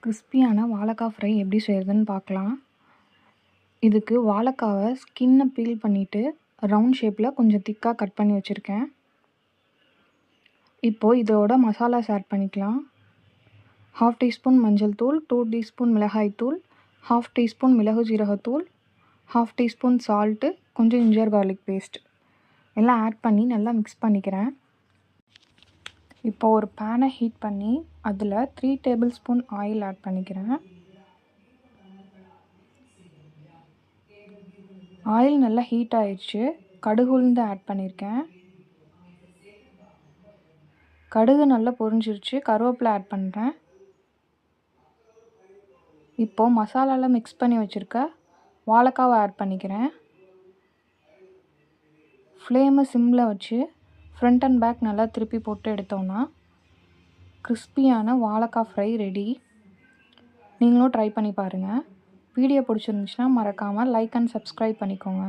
கிறிஸ்பியான வாழைக்காய் ஃப்ரை எப்படி செய்கிறதுன்னு பார்க்கலாம். இதுக்கு வாழைக்காவை ஸ்கின்னை பீல் பண்ணிவிட்டு ரவுண்ட் ஷேப்பில் கொஞ்சம் திக்காக கட் பண்ணி வச்சுருக்கேன். இப்போது இதோட மசாலாஸ் ஆட் பண்ணிக்கலாம். 1/2 டீஸ்பூன் மஞ்சள் தூள், 2 டீஸ்பூன் மிளகாய் தூள், 1/2 டீஸ்பூன் மிளகு ஜீரகத்தூள், 1/2 டீஸ்பூன் சால்ட்டு, கொஞ்சம் இஞ்சர் கார்லிக் பேஸ்ட் எல்லாம் ஆட் பண்ணி நல்லா மிக்ஸ் பண்ணிக்கிறேன். இப்போ ஒரு பேனை ஹீட் பண்ணி அதில் 3 டேபிள் ஸ்பூன் ஆயில் ஆட் பண்ணிக்கிறேன். ஆயில் நல்லா ஹீட் ஆயிடுச்சு. கடுகு உளுந்து ஆட் பண்ணியிருக்கேன். கடுகு நல்லா பொரிஞ்சிருச்சு. கருவேப்பிலை ஆட் பண்ணுறேன். இப்போது மசாலாவில் மிக்ஸ் பண்ணி வச்சுருக்க வாழைக்காவை ஆட் பண்ணிக்கிறேன். ஃப்ளேமை சிம்மில் வச்சு ஃப்ரண்ட் அண்ட் பேக் நல்லா திருப்பி போட்டு எடுத்தோன்னா கிறிஸ்பியான வாழைக்காய் ஃப்ரை ரெடி. நீங்களும் ட்ரை பண்ணி பாருங்கள். வீடியோ பிடிச்சிருந்துச்சுன்னா மறக்காமல் லைக் அண்ட் சப்ஸ்கிரைப் பண்ணிக்கோங்க.